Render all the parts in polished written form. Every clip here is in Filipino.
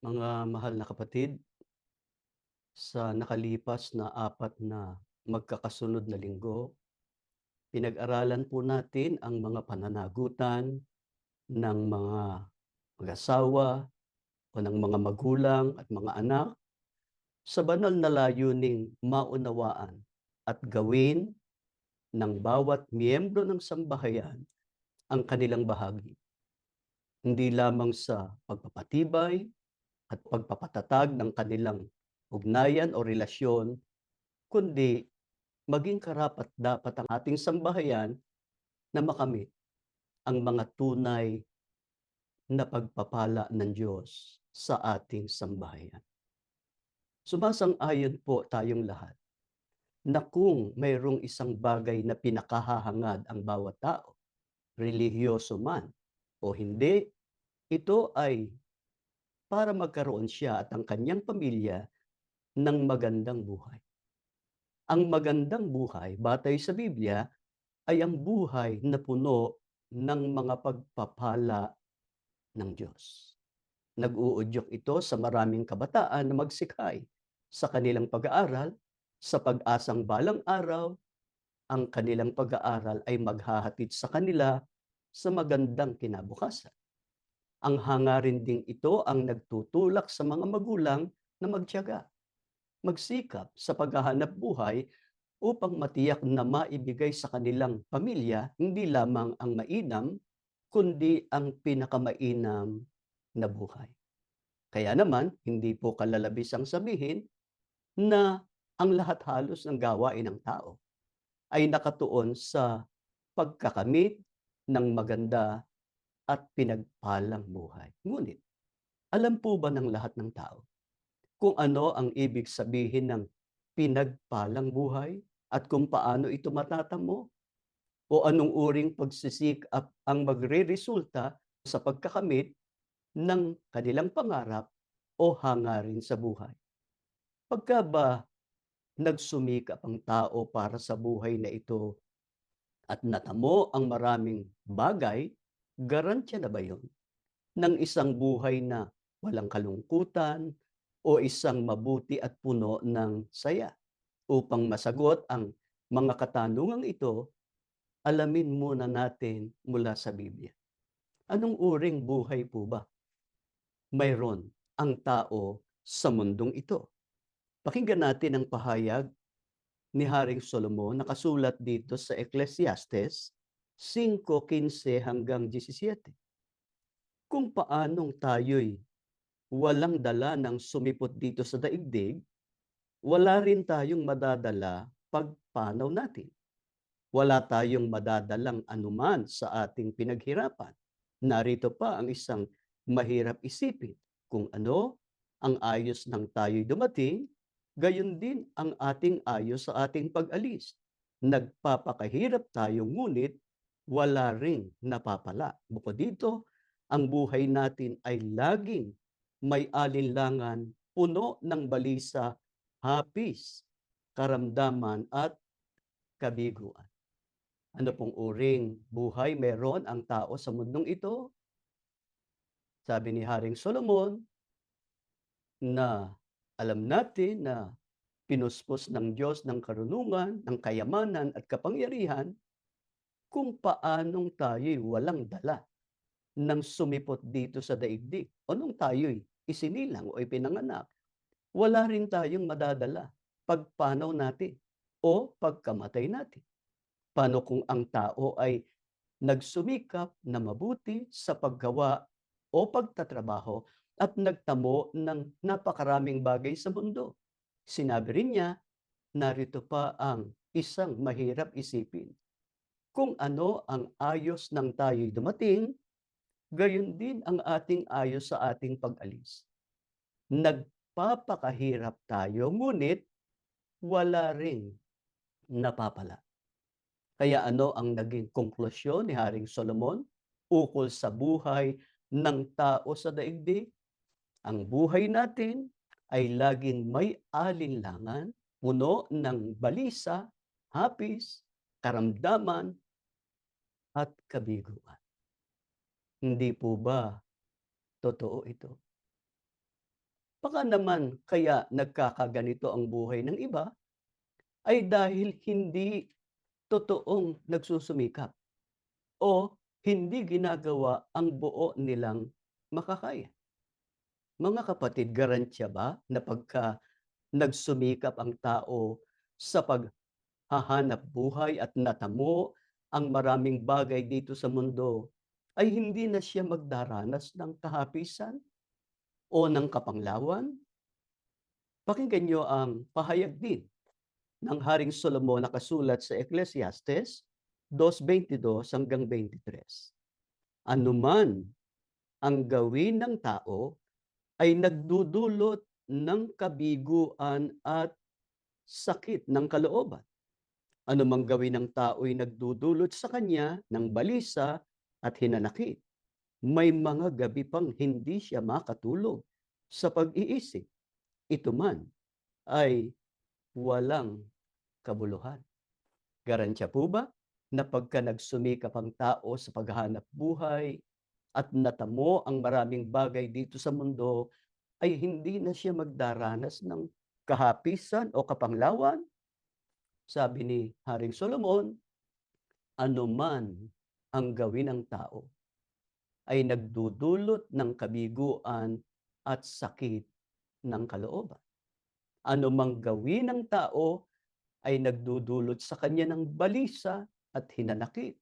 Mga mahal na kapatid, sa nakalipas na 4 na magkakasunod na linggo, pinag-aralan po natin ang mga pananagutan ng mga mag-asawa o ng mga magulang at mga anak sa banal na layuning maunawaan at gawin ng bawat miyembro ng sambahayan ang kanilang bahagi, hindi lamang sa pagpapatibay at pagpapatatag ng kanilang ugnayan o relasyon, kundi maging karapat-dapat ang ating sambahayan na makamit ang mga tunay na pagpapala ng Diyos sa ating sambahayan. Sumasang-ayon po tayong lahat na kung mayroong isang bagay na pinakahahangad ang bawat tao, relihiyoso man o hindi, ito ay para magkaroon siya at ang kanyang pamilya ng magandang buhay. Ang magandang buhay, batay sa Biblia, ay ang buhay na puno ng mga pagpapala ng Diyos. Nag-uudyok ito sa maraming kabataan na magsikay sa kanilang pag-aaral, sa pag-asang balang araw, ang kanilang pag-aaral ay maghahatid sa kanila sa magandang kinabukasan. Ang hangarin ding ito ang nagtutulak sa mga magulang na magtiyaga, magsikap sa paghahanap buhay upang matiyak na maibigay sa kanilang pamilya hindi lamang ang mainam, kundi ang pinakamainam na buhay. Kaya naman, hindi po kalalabisang sabihin na ang lahat halos ng gawain ng tao ay nakatuon sa pagkakamit ng maganda at pinagpalang buhay. Ngunit, alam po ba ng lahat ng tao kung ano ang ibig sabihin ng pinagpalang buhay at kung paano ito matatamo? O anong uring pagsisikap ang magreresulta sa pagkakamit ng kanilang pangarap o hangarin sa buhay? Pagka ba nagsumikap ang tao para sa buhay na ito at natamo ang maraming bagay, garantiya na ba yun ng isang buhay na walang kalungkutan o isang mabuti at puno ng saya? Upang masagot ang mga katanungang ito, alamin muna natin mula sa Biblia. Anong uring buhay po ba mayroon ang tao sa mundong ito? Pakinggan natin ang pahayag ni Haring Solomon nakasulat dito sa Ecclesiastes 5:15 hanggang 17. Kung paanong tayo'y walang dala ng sumipot dito sa daigdig, wala rin tayong madadala pagpanaw natin. Wala tayong madadalang anuman sa ating pinaghirapan. Narito pa ang isang mahirap isipin, kung ano ang ayos ng tayo'y dumating, gayon din ang ating ayos sa ating pag-alis. Nagpapakahirap tayo ngunit wala ring napapala. Bukod dito, ang buhay natin ay laging may alinlangan, puno ng balisa, hapis, karamdaman at kabiguan. Ano pong uring buhay meron ang tao sa mundong ito? Sabi ni Haring Solomon na alam natin na pinuspos ng Diyos ng karunungan, ng kayamanan at kapangyarihan kung paanong tayo'y walang dala ng sumipot dito sa daigdig. O nung tayo'y isinilang o ipinanganak, wala rin tayong madadala pagpanaw natin o pagkamatay natin. Paano kung ang tao ay nagsumikap na mabuti sa paggawa o pagtatrabaho at nagtamo ng napakaraming bagay sa mundo? Sinabi rin niya, narito pa ang isang mahirap isipin. Kung ano ang ayos ng tayo'y dumating, gayon din ang ating ayos sa ating pag-alis. Nagpapakahirap tayo, ngunit wala ring napapala. Kaya ano ang naging konklusyon ni Haring Solomon ukol sa buhay ng tao sa daigdig? Ang buhay natin ay laging may alinlangan, puno ng balisa, hapis, karamdaman at kabiguan. Hindi po ba totoo ito? Baka naman kaya nagkakaganito ang buhay ng iba ay dahil hindi totoong nagsusumikap o hindi ginagawa ang buo nilang makakaya. Mga kapatid, garantiya ba na pagka nagsumikap ang tao sa paghahanap buhay at natamo ang maraming bagay dito sa mundo, ay hindi na siya magdaranas ng kahapisan o ng kapanglawan? Pakinggan niyo ang pahayag din ng Haring Solomon na kasulat sa Ecclesiastes 2:22-23. Anuman ang gawin ng tao ay nagdudulot ng kabiguan at sakit ng kalooban. Anumang gawin ng tao ay nagdudulot sa kanya ng balisa at hinanakit. May mga gabi pang hindi siya makatulog sa pag-iisip. Ito man ay walang kabuluhan. Garantiya po ba na pagka nagsumikap ang tao sa paghahanap buhay at natamo ang maraming bagay dito sa mundo, ay hindi na siya magdaranas ng kahapisan o kapanglawan? Sabi ni Haring Solomon, anuman ang gawin ng tao ay nagdudulot ng kabiguan at sakit ng kalooban. Anumang gawin ng tao ay nagdudulot sa kanya ng balisa at hinanakit.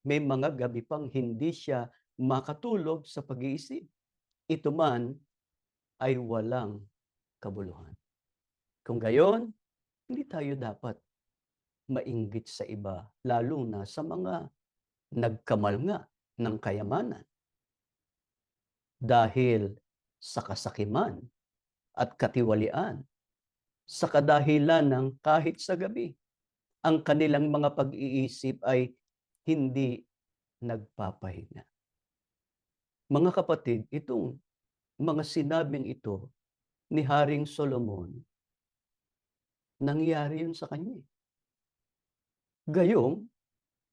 May mga gabi pang hindi siya makatulog sa pag-iisip. Ito man ay walang kabuluhan. Kung gayon, hindi tayo dapat mainggit sa iba, lalo na sa mga nagkamal nga ng kayamanan. Dahil sa kasakiman at katiwalian, sa kadahilan ng kahit sa gabi, ang kanilang mga pag-iisip ay hindi nagpapahinga. Mga kapatid, itong mga sinabing ito ni Haring Solomon, nangyari yun sa kanya. Gayong,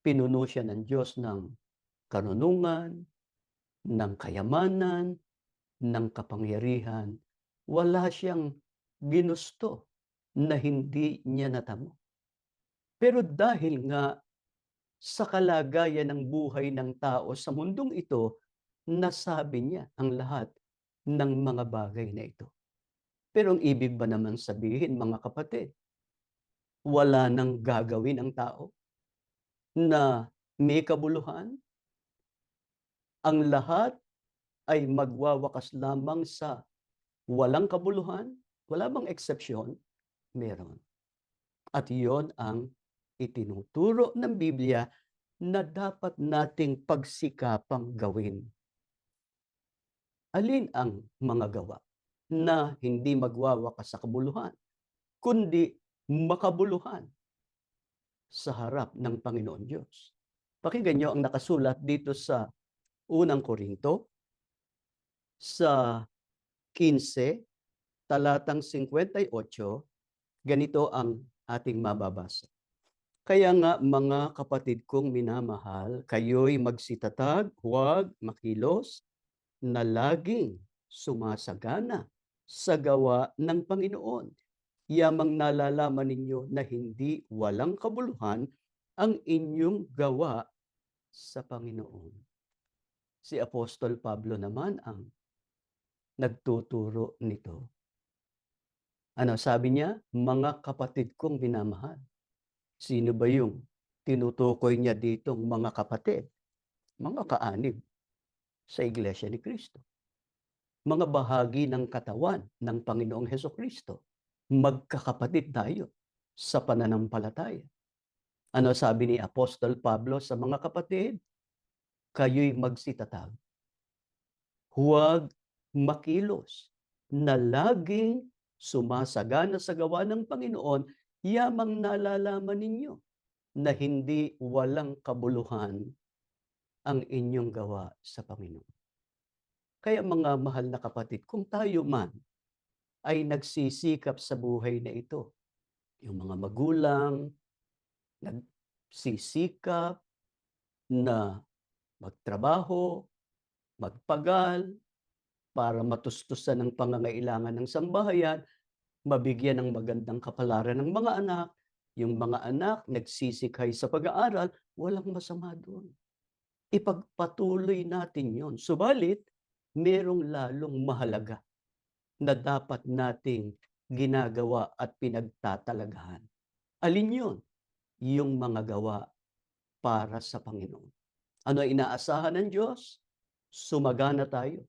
pinuno siya ng Diyos ng karunungan, ng kayamanan, ng kapangyarihan. Wala siyang ginusto na hindi niya natamo. Pero dahil nga sa kalagayan ng buhay ng tao sa mundong ito, nasabi niya ang lahat ng mga bagay na ito. Pero ang ibig ba naman sabihin, mga kapatid, wala nang gagawin ang tao na may kabuluhan? Ang lahat ay magwawakas lamang sa walang kabuluhan? Wala bang eksepsyon? Meron. At iyon ang itinuturo ng Biblia na dapat nating pagsikapang gawin. Alin ang mga gawa na hindi magwawakas sa kabuluhan, kundi makabuluhan sa harap ng Panginoon Diyos? Pakinggan niyo ang nakasulat dito sa unang Korinto, sa 15, talatang 58, ganito ang ating mababasa. Kaya nga mga kapatid kong minamahal, kayo'y magsitatag, huwag makilos, na laging sumasagana sa gawa ng Panginoon. Yamang nalalaman ninyo na hindi walang kabuluhan ang inyong gawa sa Panginoon. Si Apostol Pablo naman ang nagtuturo nito. Ano sabi niya? Mga kapatid kong minamahal. Sino ba yung tinutukoy niya ditong mga kapatid? Mga kaanib sa Iglesia ni Cristo. Mga bahagi ng katawan ng Panginoong Hesukristo. Magkakapatid tayo sa pananampalataya. Ano sabi ni Apostol Pablo sa mga kapatid? Kayo'y magsitatag. Huwag makilos, na laging sumasagana sa gawa ng Panginoon, yamang nalalaman ninyo na hindi walang kabuluhan ang inyong gawa sa Panginoon. Kaya mga mahal na kapatid, kung tayo man ay nagsisikap sa buhay na ito, yung mga magulang, nagsisikap na magtrabaho, magpagal, para matustusan ang pangangailangan ng sambahayan, mabigyan ng magandang kapalaran ng mga anak, yung mga anak nagsisikay sa pag-aaral, walang masama do'n. Ipagpatuloy natin 'yon. Subalit, merong lalong mahalaga na dapat nating ginagawa at pinagtatalagahan. Alin 'yon? Yung mga gawa para sa Panginoon. Ano ang inaasahan ng Diyos? Sumagana tayo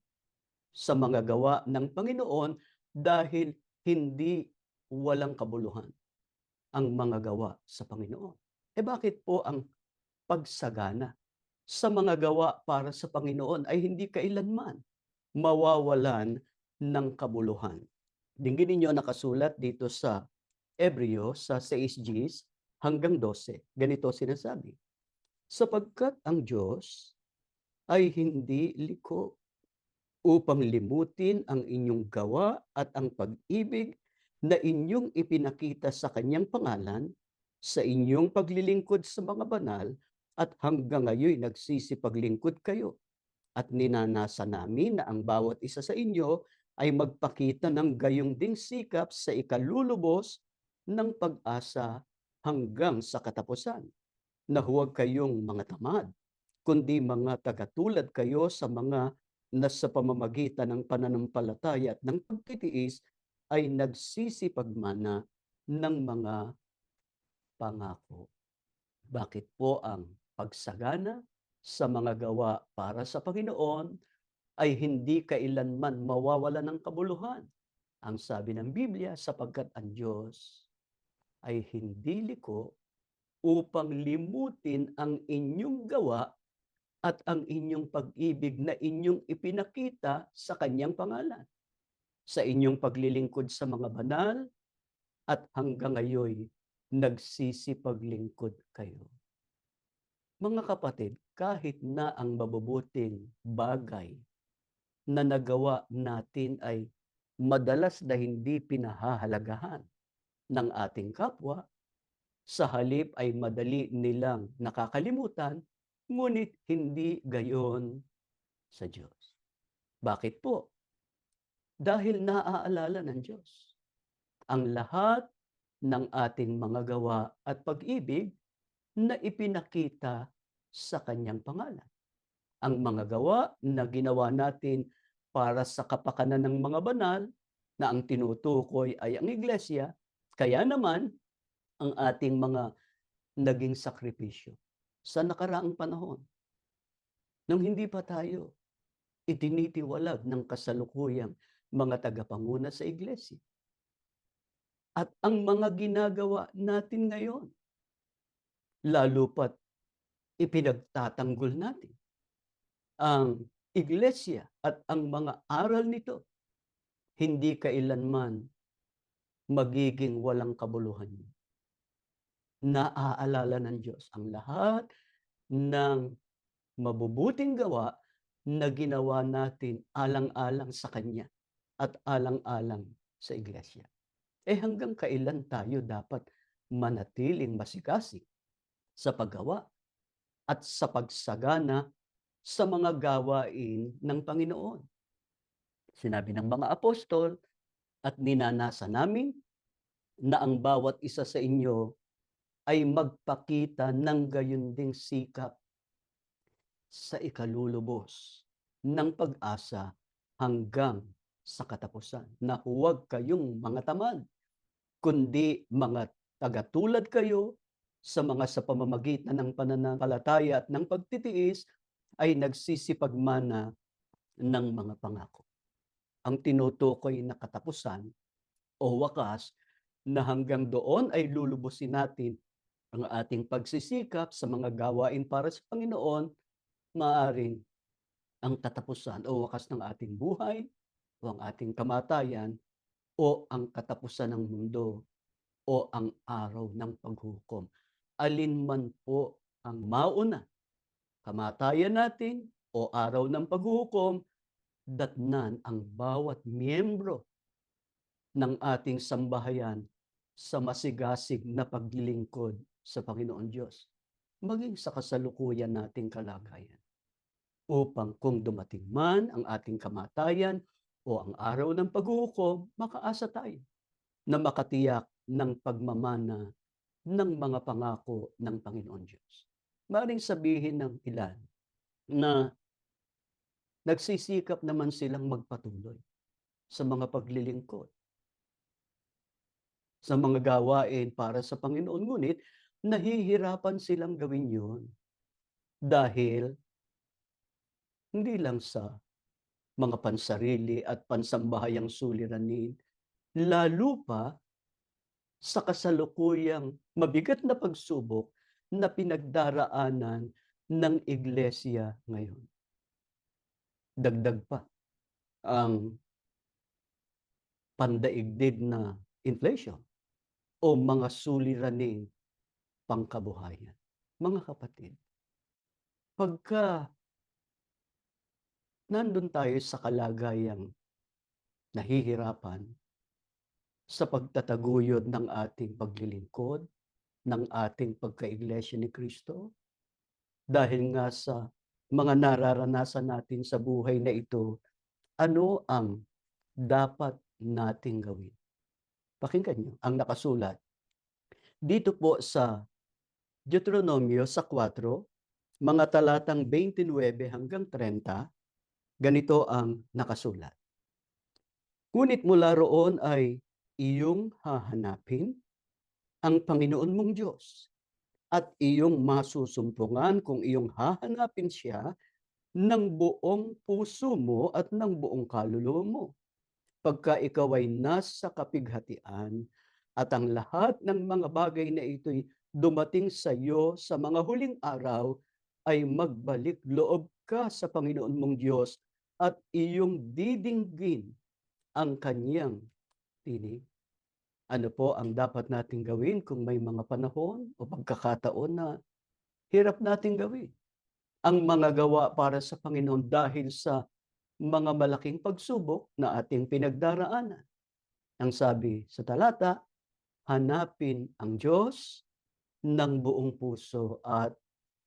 sa mga gawa ng Panginoon dahil hindi walang kabuluhan ang mga gawa sa Panginoon. Bakit po ang pagsagana sa mga gawa para sa Panginoon ay hindi kailanman mawawalan ng kabuluhan? Dinggin ninyo nakasulat dito sa Hebreo sa 6:10 hanggang 12. Ganito sinasabi, sapagkat ang Diyos ay hindi liko upang limutin ang inyong gawa at ang pag-ibig na inyong ipinakita sa kanyang pangalan sa inyong paglilingkod sa mga banal at hanggang ngayon nagsisipaglingkod kayo. At ninanasa namin na ang bawat isa sa inyo ay magpakita ng gayong ding sikap sa ikalulubos ng pag-asa hanggang sa katapusan, na huwag kayong mga tamad, kundi mga tagatulad kayo sa mga na sa pamamagitan ng pananampalataya at ng pagtitiis ay nagsisipagmana ng mga pangako. Bakit po ang pagsagana sa mga gawa para sa Panginoon ay hindi kailanman mawawala ng kabuluhan? Ang sabi ng Biblia, sapagkat ang Diyos ay hindi liko upang limutin ang inyong gawa at ang inyong pag-ibig na inyong ipinakita sa kanyang pangalan, sa inyong paglilingkod sa mga banal at hanggang ngayon nagsisipaglingkod kayo. Mga kapatid, kahit na ang mabubuting bagay na nagawa natin ay madalas na hindi pinahahalagahan ng ating kapwa, sa halip ay madali nilang nakakalimutan, ngunit hindi gayon sa Diyos. Bakit po? Dahil naaalala ng Diyos ang lahat ng ating mga gawa at pag-ibig na ipinakita sa kanyang pangalan. Ang mga gawa na ginawa natin para sa kapakanan ng mga banal na ang tinutukoy ay ang iglesia, kaya naman ang ating mga naging sakripisyo sa nakaraang panahon nung hindi pa tayo itinitiwalag ng kasalukuyang mga tagapanguna sa iglesia. At ang mga ginagawa natin ngayon, lalo pat ipinagtatanggol natin ang iglesia at ang mga aral nito, hindi kailanman magiging walang kabuluhan. Naaalala ng Diyos ang lahat ng mabubuting gawa na ginawa natin alang-alang sa Kanya at alang-alang sa iglesia. Hanggang kailan tayo dapat manatiling masigasig sa paggawa at sa pagsagana sa mga gawain ng Panginoon? Sinabi ng mga apostol, at ninanasa namin na ang bawat isa sa inyo ay magpakita ng gayon ding sikap sa ikalulubos ng pag-asa hanggang sa katapusan, na huwag kayong mga tamad, kundi mga tagatulad kayo sa mga sa pamamagitan ng pananampalataya at ng pagtitiis ay nagsisipagmana ng mga pangako. Ang tinutukoy na katapusan o wakas na hanggang doon ay lulubusin natin ang ating pagsisikap sa mga gawain para sa Panginoon, maaaring ang katapusan o wakas ng ating buhay o ang ating kamatayan o ang katapusan ng mundo o ang araw ng paghukom. Alin man po ang mauna, kamatayan natin o araw ng paghukom, datnan ang bawat miyembro ng ating sambahayan sa masigasig na paglilingkod sa Panginoon Diyos, maging sa kasalukuyan nating kalagayan. Upang kung dumating man ang ating kamatayan o ang araw ng paghuhukom, makaasa tayo na makatiyak ng pagmamana ng mga pangako ng Panginoon Diyos. Maaaring sabihin ng ilan na nagsisikap naman silang magpatuloy sa mga paglilingkod, sa mga gawain para sa Panginoon, ngunit nahihirapan silang gawin yun dahil hindi lang sa mga pansarili at pansambahayang suliranin, lalo pa sa kasalukuyang mabigat na pagsubok na pinagdaraanan ng iglesia ngayon. Dagdag pa ang pandaigdig na inflation o mga suliraning pangkabuhayan. Mga kapatid, pagka nandun tayo sa kalagayang nahihirapan sa pagtataguyod ng ating paglilingkod, ng ating pagkaiglesia ni Kristo, dahil nga sa mga nararanasan natin sa buhay na ito, ano ang dapat nating gawin? Pakinggan niyo ang nakasulat dito po sa Deuteronomio sa 4, mga talatang 29 hanggang 30, ganito ang nakasulat. Ngunit mula roon ay iyong hahanapin ang Panginoon mong Diyos at iyong masusumpungan kung iyong hahanapin siya ng buong puso mo at ng buong kaluluwa mo. Pagka ikaw ay nasa kapighatian at ang lahat ng mga bagay na ito'y dumating sa iyo sa mga huling araw, ay magbalik loob ka sa Panginoon mong Diyos at iyong didinggin ang kanyang tinig. Ano po ang dapat nating gawin kung may mga panahon o pagkakataon na hirap nating gawin ang mga gawa para sa Panginoon dahil sa mga malaking pagsubok na ating pinagdaraanan? Ang sabi sa talata, hanapin ang Diyos ng buong puso at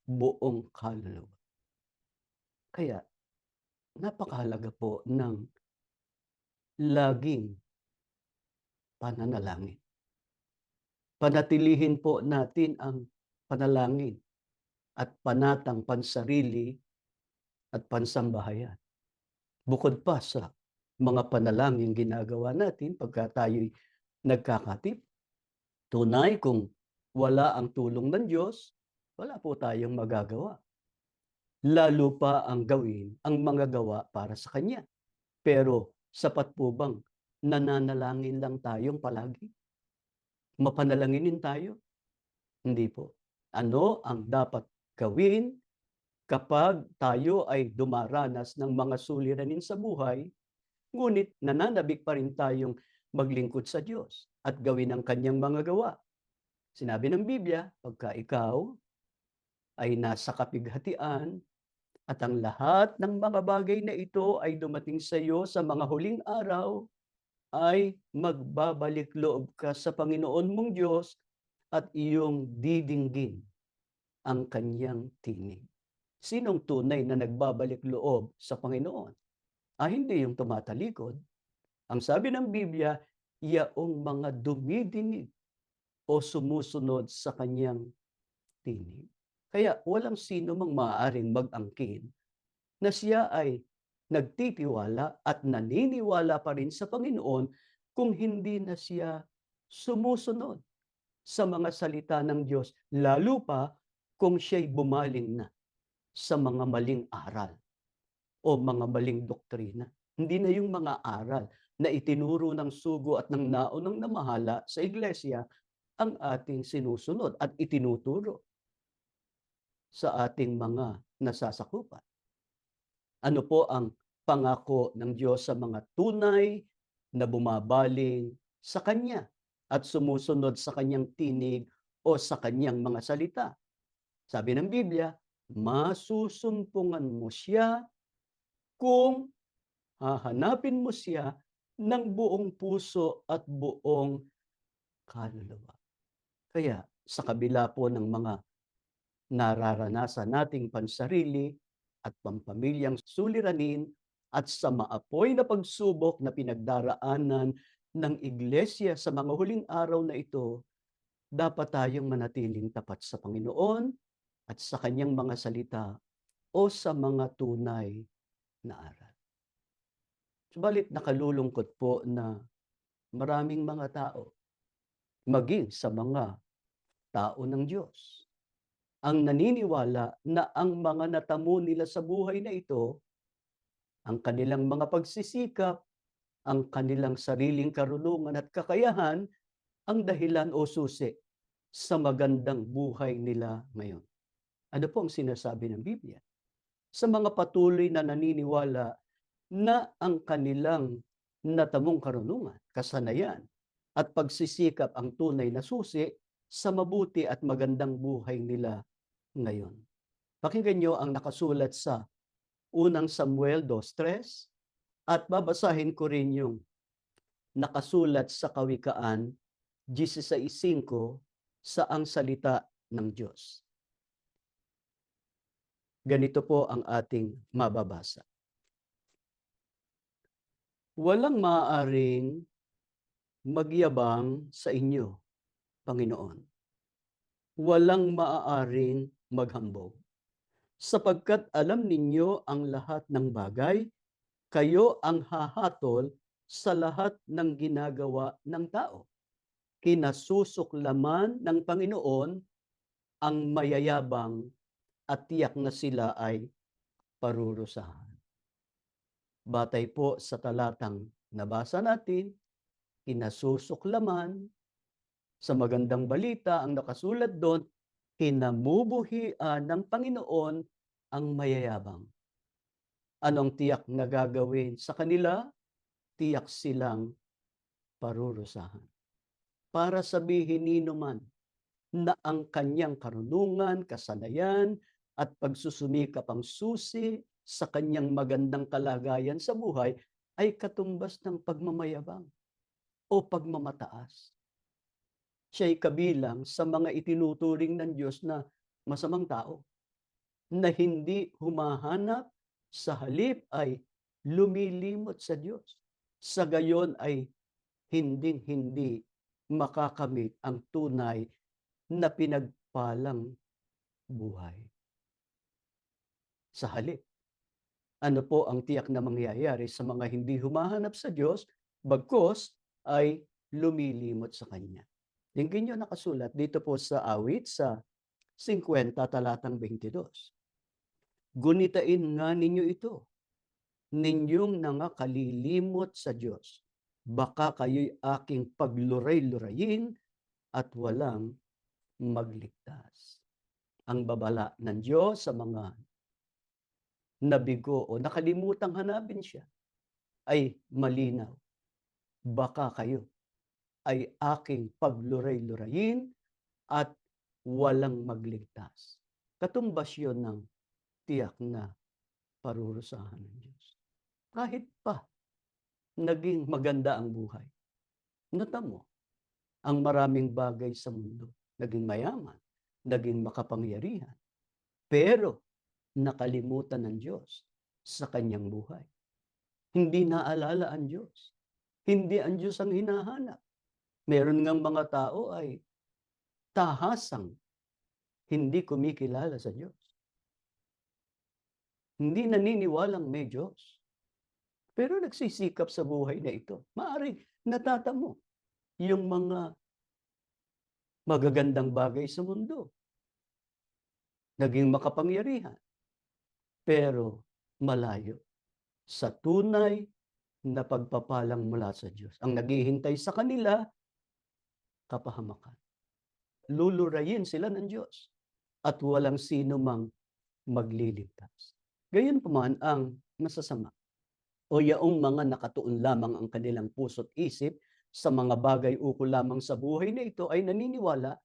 buong kaluluwa. Kaya napakahalaga po ng laging pananalangin. Panatilihin po natin ang panalangin at panatang pansarili at pansambahayan. Bukod pa sa mga panalangin ginagawa natin pagka tayo'y nagkakatip, tunay kung wala ang tulong ng Diyos, wala po tayong magagawa. Lalo pa ang gawin ang mga gawa para sa Kanya. Pero sapat po bang nananalangin lang tayong palagi? Mapanalanginin tayo? Hindi po. Ano ang dapat gawin kapag tayo ay dumaranas ng mga suliranin sa buhay, ngunit nananabik pa rin tayong maglingkod sa Diyos at gawin ang kanyang mga gawa? Sinabi ng Biblia, pagka ikaw ay nasa kapighatian at ang lahat ng mga bagay na ito ay dumating sa iyo sa mga huling araw, ay magbabalik loob ka sa Panginoon mong Diyos at iyong didinggin ang kanyang tinig. Sinong tunay na nagbabalik loob sa Panginoon? Hindi yung tumatalikod. Ang sabi ng Biblia, yaong mga dumidinig o sumusunod sa kanyang tinig. Kaya walang sino mang maaaring mag-angkin na siya ay nagtitiwala at naniniwala pa rin sa Panginoon kung hindi na siya sumusunod sa mga salita ng Diyos, lalo pa kung siya'y bumaling na sa mga maling aral o mga maling doktrina. Hindi na yung mga aral na itinuro ng sugo at ng naunang namahala sa iglesia ang ating sinusunod at itinuturo sa ating mga nasasakupan. Ano po ang pangako ng Diyos sa mga tunay na bumabaling sa Kanya at sumusunod sa Kanyang tinig o sa Kanyang mga salita? Sabi ng Biblia, masusumpungan mo siya kung hahanapin mo siya ng buong puso at buong kaluluwa. Kaya sa kabila po ng mga nararanasan nating pansarili at pampamilyang suliranin, at sa maapoy na pagsubok na pinagdaraanan ng iglesia sa mga huling araw na ito, dapat tayong manatiling tapat sa Panginoon at sa kanyang mga salita o sa mga tunay na aral. Subalit nakalulungkot po na maraming mga tao, maging sa mga tao ng Diyos, ang naniniwala na ang mga natamo nila sa buhay na ito, ang kanilang mga pagsisikap, ang kanilang sariling karunungan at kakayahan, ang dahilan o susi sa magandang buhay nila ngayon. Ano po ang sinasabi ng Biblia? Sa mga patuloy na naniniwala na ang kanilang natamong karunungan, kasanayan, at pagsisikap ang tunay na susi sa mabuti at magandang buhay nila ngayon. Pakinggan niyo ang nakasulat sa unang Samuel 2:3 at babasahin ko rin yung nakasulat sa Kawikaan 16:5 sa ang salita ng Diyos. Ganito po ang ating mababasa. Walang maaaring magyabang sa inyo, Panginoon. Walang maaaring maghambog. Sapagkat alam ninyo ang lahat ng bagay, kayo ang hahatol sa lahat ng ginagawa ng tao. Kinasusuklaman ng Panginoon ang mayayabang at tiyak na sila ay parurusahan. Batay po sa talatang nabasa natin, kinasusuklaman, sa magandang balita ang nakasulat doon, kinamubuhian ng Panginoon ang mayayabang. Anong tiyak na gagawin sa kanila? Tiyak silang parurusahan. Para sabihin nino man na ang kanyang karunungan, kasanayan, at pagsusumikap ang susi sa kanyang magandang kalagayan sa buhay ay katumbas ng pagmamayabang o pagmamataas. Siya'y kabilang sa mga itinuturing ng Diyos na masamang tao, na hindi humahanap, sa halip ay lumilimot sa Diyos. Sa gayon ay hinding-hindi makakamit ang tunay na pinagpalang buhay. Sa halip, ano po ang tiyak na mangyayari sa mga hindi humahanap sa Diyos, bagkus ay lumilimot sa Kanya? Tingnan niyo nakasulat dito po sa awit sa 50 talatang 22. Gunitain nga ninyo ito, ninyong nangakalilimot sa Diyos. Baka kayo'y aking pagluray-lurayin at walang magligtas. Ang babala ng Diyos sa mga nabigo o nakalimutang hanapin siya ay malinaw. Baka kayo ay aking pagluray-lurayin at walang magligtas. Katumbas yun ng tiyak na parurusahan ng Diyos. Kahit pa naging maganda ang buhay, natamo ang maraming bagay sa mundo, naging mayaman, naging makapangyarihan, pero nakalimutan ng Diyos sa kanyang buhay. Hindi naalala ang Diyos. Hindi ang Diyos ang hinahanap. Meron ngang mga tao ay tahasang hindi kumikilala sa Diyos. Hindi naniniwalang may Diyos. Pero nagsisikap sa buhay na ito. Maaaring natatamo yung mga magagandang bagay sa mundo. Naging makapangyarihan. Pero malayo sa tunay na pagpapalang mula sa Diyos. Ang naghihintay sa kanila, kapahamakan. Lulurayin sila ng Diyos at walang sino mang magliligtas. Gayunpaman ang masasama o yaong mga nakatuon lamang ang kanilang puso't isip sa mga bagay ukol lamang sa buhay na ito ay naniniwala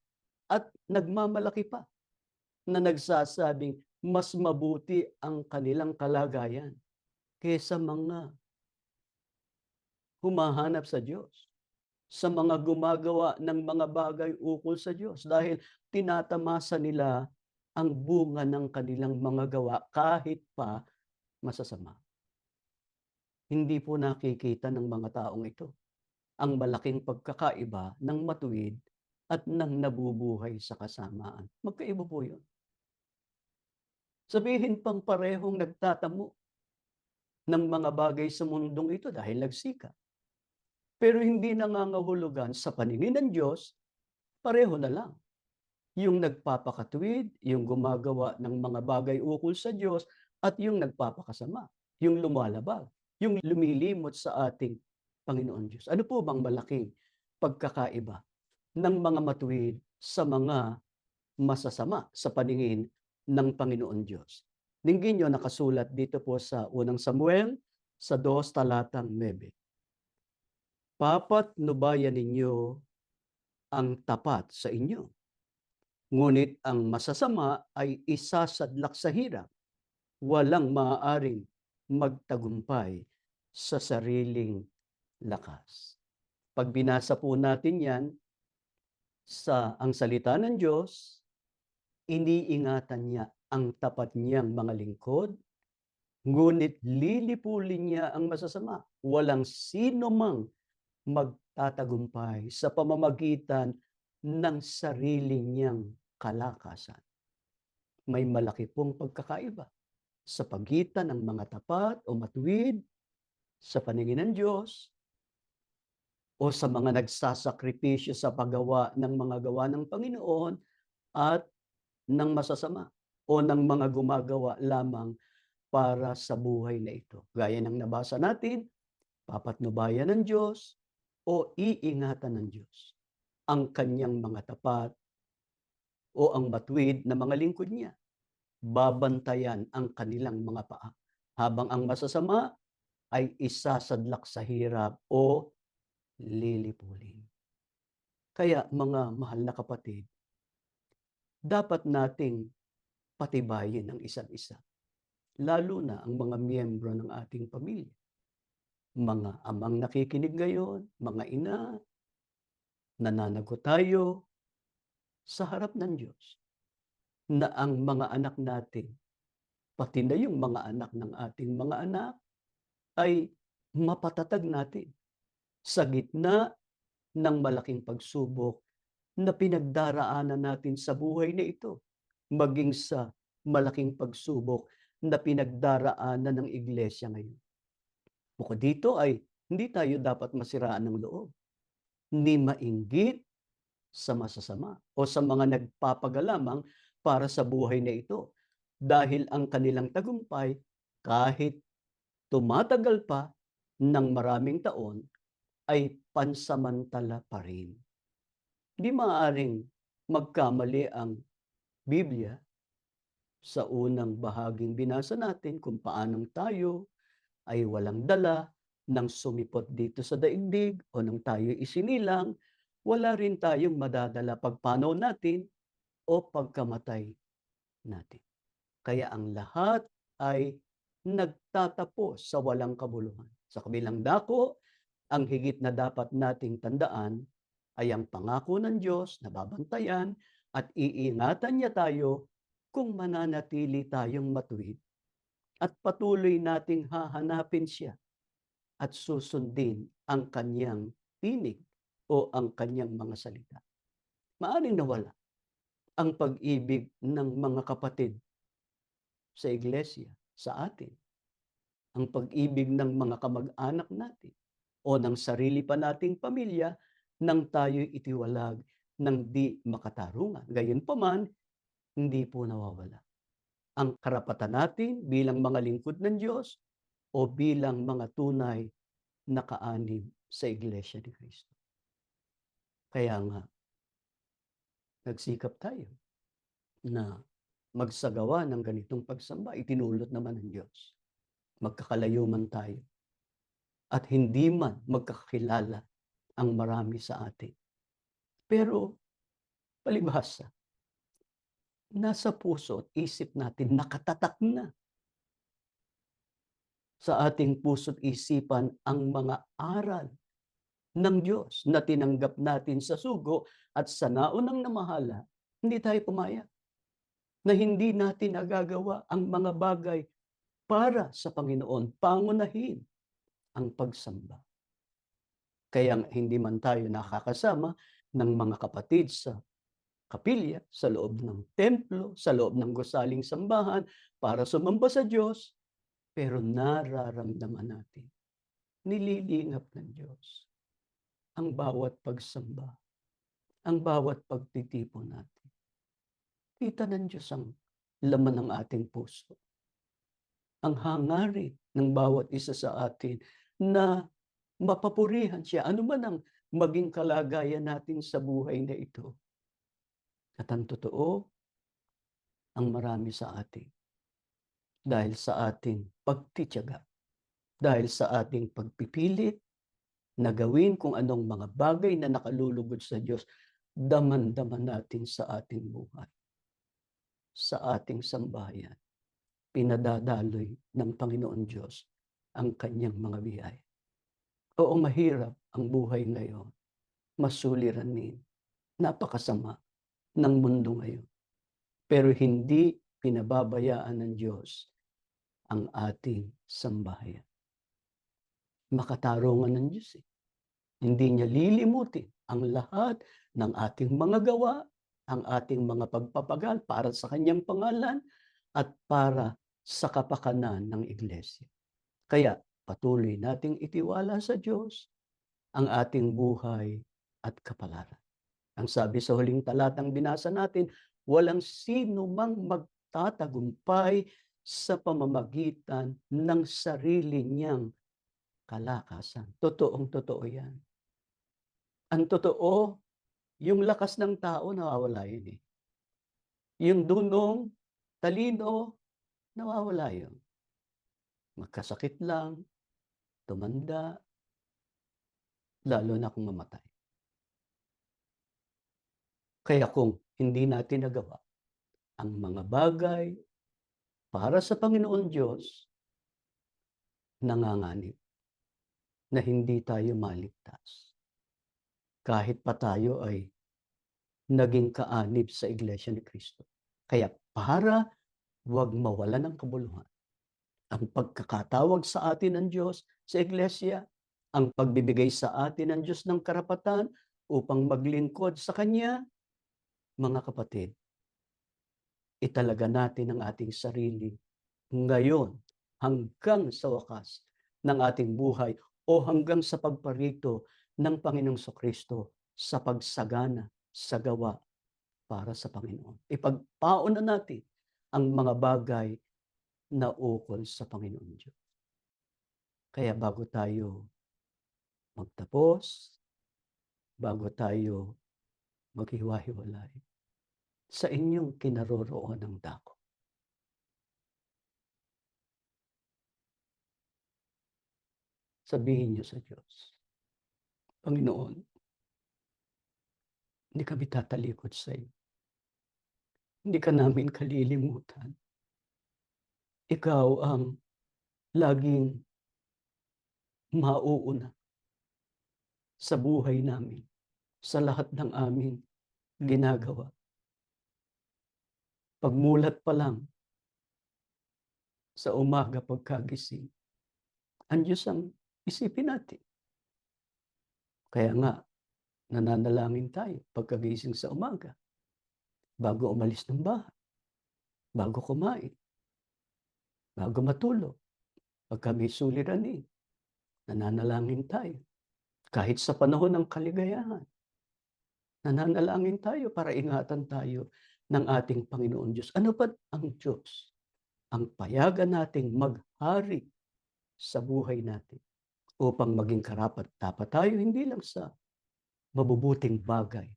at nagmamalaki pa na nagsasabing mas mabuti ang kanilang kalagayan kaysa mga humahanap sa Diyos, sa mga gumagawa ng mga bagay ukol sa Diyos dahil tinatamasa nila ang bunga ng kanilang mga gawa kahit pa masasama. Hindi po nakikita ng mga taong ito ang malaking pagkakaiba ng matuwid at ng nabubuhay sa kasamaan. Magkaiba po yun. Sabihin pang parehong nagtatamo ng mga bagay sa mundong ito dahil nagsikap. Pero hindi nangangahulugan sa paningin ng Diyos, pareho na lang. Yung nagpapakatuwid, yung gumagawa ng mga bagay ukol sa Diyos, at yung nagpapakasama, yung lumalabag, yung lumilimot sa ating Panginoon Diyos. Ano po bang malaking pagkakaiba ng mga matuwid sa mga masasama sa paningin ng Panginoon Diyos? Dinggin niyo nakasulat dito po sa unang Samuel sa 2 talatang 9. Papatnubayan ninyo ang tapat sa inyo, ngunit ang masasama ay isasadlak sa hirap. Walang maaaring magtagumpay sa sariling lakas. 'Pag binasa po natin 'yan sa ang salita ng Diyos, iniingatan niya ang tapat niyang mga lingkod, ngunit lilipulin niya ang masasama. Walang sino mang magtatagumpay sa pamamagitan ng sarili niyang kalakasan. May malaki pong pagkakaiba sa pagitan ng mga tapat o matuwid sa paningin ng Diyos o sa mga nagsasakripisyo sa paggawa ng mga gawa ng Panginoon at ng masasama o ng mga gumagawa lamang para sa buhay na ito. Gaya ng nabasa natin, papatnubayan ng Diyos o iingatan ng Diyos ang kanyang mga tapat o ang matuwid na mga lingkod niya. Babantayan ang kanilang mga paa, habang ang masasama ay isasadlak sa hirap o lilipulin. Kaya mga mahal na kapatid, dapat nating patibayin ang isa't isa, lalo na ang mga miyembro ng ating pamilya. Mga amang nakikinig ngayon, mga ina, nananagot tayo sa harap ng Diyos na ang mga anak natin, pati na yung mga anak ng ating mga anak, ay mapatatag natin sa gitna ng malaking pagsubok na pinagdaraanan natin sa buhay na ito, maging sa malaking pagsubok na pinagdaraanan ng iglesia ngayon. Bukod dito ay hindi tayo dapat masiraan ng loob, ni mainggit sa masasama o sa mga nagpapagalamang para sa buhay na ito, dahil ang kanilang tagumpay, kahit tumatagal pa ng maraming taon, ay pansamantala pa rin. Hindi maaaring magkamali ang Biblia sa unang bahaging binasa natin kung paanong tayo ay walang dala ng sumipot dito sa daigdig o nang tayo isinilang, wala rin tayong madadala pagpanaw natin o pagkamatay natin. Kaya ang lahat ay nagtatapos sa walang kabuluhan. Sa kabilang dako, ang higit na dapat nating tandaan ay ang pangako ng Diyos na babantayan at iingatan niya tayo kung mananatili tayong matuwid at patuloy nating hahanapin siya at susundin ang kanyang tinig o ang kanyang mga salita. Maaaring nawala ang pag-ibig ng mga kapatid sa iglesia, sa atin, ang pag-ibig ng mga kamag-anak natin o ng sarili pa nating pamilya nang tayo'y itiwalag ng di makatarungan. Gayunpaman, hindi po nawawala ang karapatan natin bilang mga lingkod ng Diyos o bilang mga tunay na kaanib sa Iglesia ni Cristo. Kaya nga, nagsikap tayo na magsagawa ng ganitong pagsamba. Itinulot naman ng Diyos. Magkakalayo man tayo at hindi man magkakilala ang marami sa atin. Pero palibhasa, nasa puso at isip natin, nakatatak na sa ating puso't isipan ang mga aral ng Diyos na tinanggap natin sa sugo, at sa naunang namahala, hindi tayo pumayag na hindi natin nagagawa ang mga bagay para sa Panginoon, pangunahin ang pagsamba. Kaya hindi man tayo nakakasama ng mga kapatid sa kapilya, sa loob ng templo, sa loob ng gusaling sambahan para sumamba sa Diyos, pero nararamdaman natin, nililingap ng Diyos ang bawat pagsamba, ang bawat pagtitipon natin. Kita ng Diyos ang laman ng ating puso, ang hangarin ng bawat isa sa atin na mapapurihan siya, ano man ang maging kalagayan natin sa buhay na ito. At ang totoo, ang marami sa atin dahil sa ating pagtitiyaga, dahil sa ating pagpipilit na gawin kung anong mga bagay na nakalulugod sa Diyos, daman-daman natin sa ating buhay, sa ating sambahayan, pinadadaloy ng Panginoon Diyos ang kanyang mga biyaya. Oo, mahirap ang buhay ngayon, masuliranin, napakasama ng mundo ngayon. Pero hindi pinababayaan ng Diyos ang ating sambahayan. Makatarungan ng Diyos eh. Hindi niya lilimutin ang lahat ng ating mga gawa, ang ating mga pagpapagal para sa kanyang pangalan at para sa kapakanan ng iglesia. Kaya patuloy nating itiwala sa Diyos ang ating buhay at kapalaran. Ang sabi sa huling talatang binasa natin, walang sino mang magtatagumpay sa pamamagitan ng sarili niyang kalakasan. Totoong-totoo yan. Ang totoo, yung lakas ng tao nawawala yun eh. Yung dunong, talino, nawawala yun. Magkasakit lang, tumanda, lalo na kung mamatay. Kaya kung hindi natin nagawa ang mga bagay para sa Panginoon Diyos, nanganganib na hindi tayo maligtas. Kahit pa tayo ay naging kaanib sa Iglesia ni Cristo. Kaya para wag mawala ng kabuluhan, ang pagkakatawag sa atin ng Diyos sa Iglesia, ang pagbibigay sa atin ng Diyos ng karapatan upang maglingkod sa Kanya, mga kapatid, italaga natin ang ating sarili ngayon hanggang sa wakas ng ating buhay o hanggang sa pagparito ng Panginoong Kristo sa pagsagana sa gawa para sa Panginoon. Ipagpauna natin ang mga bagay na ukol sa Panginoon Diyos. Kaya bago tayo magtapos, bago tayo maghiwa-hiwalay, sa inyong kinaroroonan ng dako, sabihin niyo sa Diyos, Panginoon, hindi kami tatalikod sa iyo. Hindi ka namin kalilimutan. Ikaw ang laging mauuna sa buhay namin, sa lahat ng aming ginagawa. Pagmulat pa lang sa umaga pagkagising, ang Diyos ang isipin natin. Kaya nga, nananalangin tayo pagkagising sa umaga, bago umalis ng bahay, bago kumain, bago matulog, pagka may suliranin, nananalangin tayo. Kahit sa panahon ng kaligayahan, nananalangin tayo para ingatan tayo ng ating Panginoon Diyos. Ano ba ang Diyos? Ang payagan nating maghari sa buhay natin upang maging karapat-dapat tayo hindi lang sa mabubuting bagay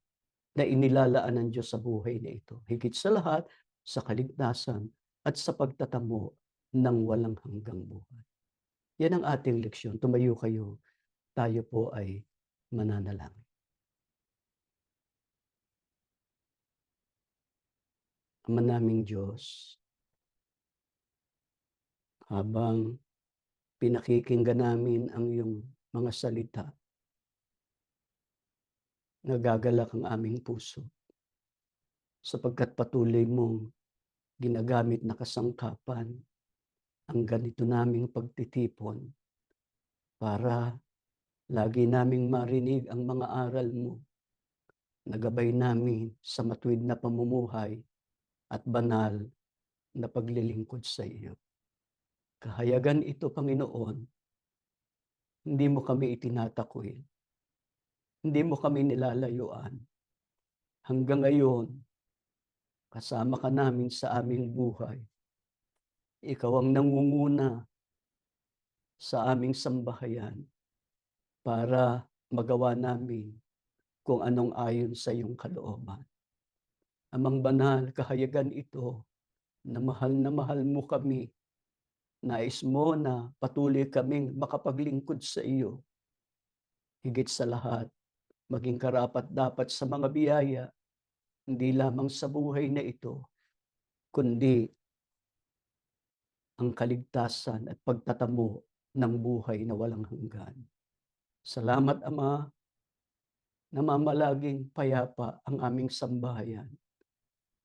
na inilalaan ng Diyos sa buhay na ito. Higit sa lahat, sa kaligtasan at sa pagtatamo ng walang hanggang buhay. Yan ang ating leksyon. Tumayo kayo, tayo po ay mananalangin. Ama naming Diyos, habang pinakikinggan namin ang iyong mga salita, nagagalak ang aming puso sapagkat patuloy mong ginagamit na kasangkapan ang ganito naming pagtitipon para lagi naming marinig ang mga aral mo na gabay namin sa matuwid na pamumuhay at banal na paglilingkod sa iyo. Kahayagan ito, Panginoon, hindi mo kami itinatakwil, hindi mo kami nilalayuan. Hanggang ngayon, kasama ka namin sa aming buhay. Ikaw ang nangunguna sa aming sambahayan para magawa namin kung anong ayon sa iyong kalooban. Amang banal, kahayagan ito na mahal mo kami. Nais mo na patuloy kaming makapaglingkod sa iyo. Higit sa lahat, maging karapat-dapat sa mga biyaya, hindi lamang sa buhay na ito, kundi ang kaligtasan at pagtatamo ng buhay na walang hanggan. Salamat, Ama, namamalaging payapa ang aming sambahayan.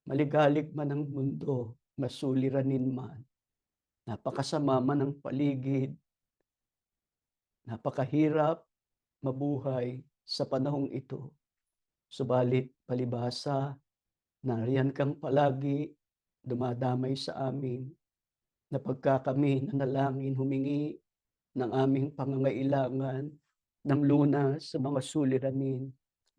Maligalig man ang mundo, masuliranin man, napakasama man ang paligid, napakahirap mabuhay sa panahong ito. Subalit palibhasa, nariyan kang palagi, dumadamay sa amin, na pagka kami nanalangin, humingi ng aming pangangailangan, ng lunas sa mga suliranin,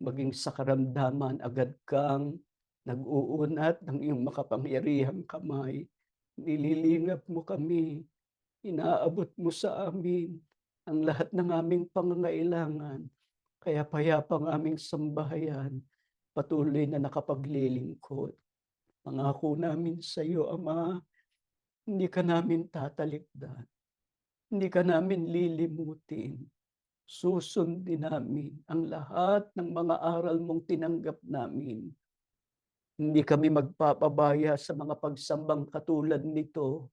maging sa karamdaman, agad kang nag-uunat ng iyong makapangyarihang kamay. Nililingap mo kami, inaabot mo sa amin ang lahat ng aming pangangailangan. Kaya payapang aming sambahayan, patuloy na nakapaglilingkod. Pangako namin sa iyo, Ama, hindi ka namin tatalikdan, hindi ka namin lilimutin. Susundin namin ang lahat ng mga aral mong tinanggap namin. Hindi kami magpapabaya sa mga pagsambang katulad nito.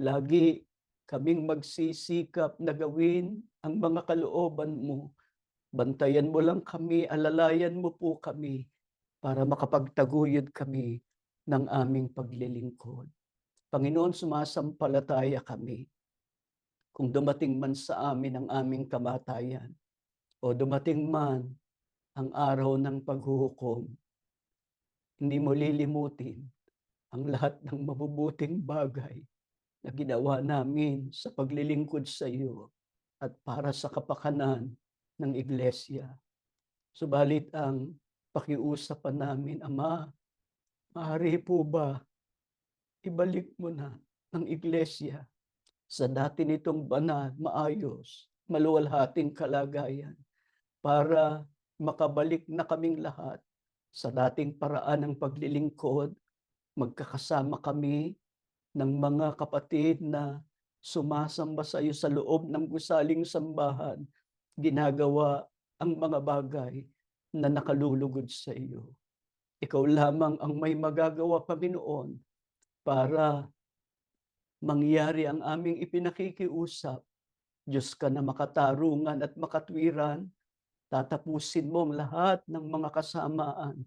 Lagi kaming magsisikap na gawin ang mga kalooban mo. Bantayan mo lang kami, alalayan mo po kami para makapagtaguyod kami ng aming paglilingkod. Panginoon, sumasampalataya kami. Kung dumating man sa amin ang aming kamatayan o dumating man ang araw ng paghuhukom, hindi mo lilimutin ang lahat ng mabubuting bagay na ginawa namin sa paglilingkod sa iyo at para sa kapakanan ng iglesia. Subalit ang pakiusapan namin, Ama, maaari po ba ibalik mo na ang iglesia sa dati nitong banal, maayos, maluwalhating kalagayan para makabalik na kaming lahat sa dating paraan ng paglilingkod, magkakasama kami ng mga kapatid na sumasamba sa iyo sa loob ng gusaling sambahan, ginagawa ang mga bagay na nakalulugod sa iyo. Ikaw lamang ang may magagawa, Panginoon, para mangyari ang aming ipinakikiusap. Diyos ka na makatarungan at makatwiran, tatapusin mo ang lahat ng mga kasamaan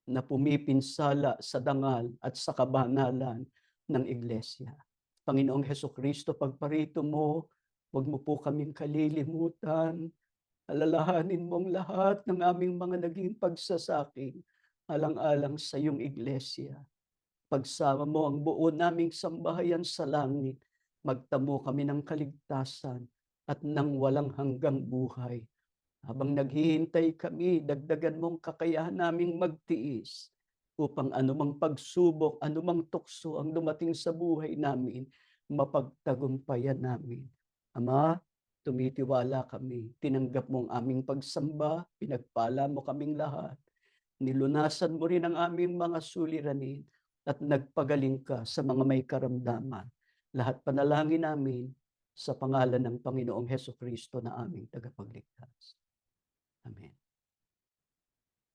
na pumipinsala sa dangal at sa kabanalan ng iglesia. Panginoong Hesukristo, pagparito mo, huwag mo po kaming kalilimutan. Alalahanin mo ang lahat ng aming mga naging pagsasaki, alang-alang sa iyong iglesia. Pagsama mo ang buo naming sambahayan sa langit, magtamo kami ng kaligtasan at ng walang hanggang buhay. Habang naghihintay kami, dagdagan mong kakayahan naming magtiis upang anumang pagsubok, anumang tukso ang dumating sa buhay namin, mapagtagumpayan namin. Ama, tumitiwala kami, tinanggap mo ang aming pagsamba, pinagpala mo kaming lahat, nilunasan mo rin ang aming mga suliranin, at nagpagaling ka sa mga may karamdaman. Lahat panalangin namin sa pangalan ng Panginoong Hesukristo na aming tagapagligtas. Amen.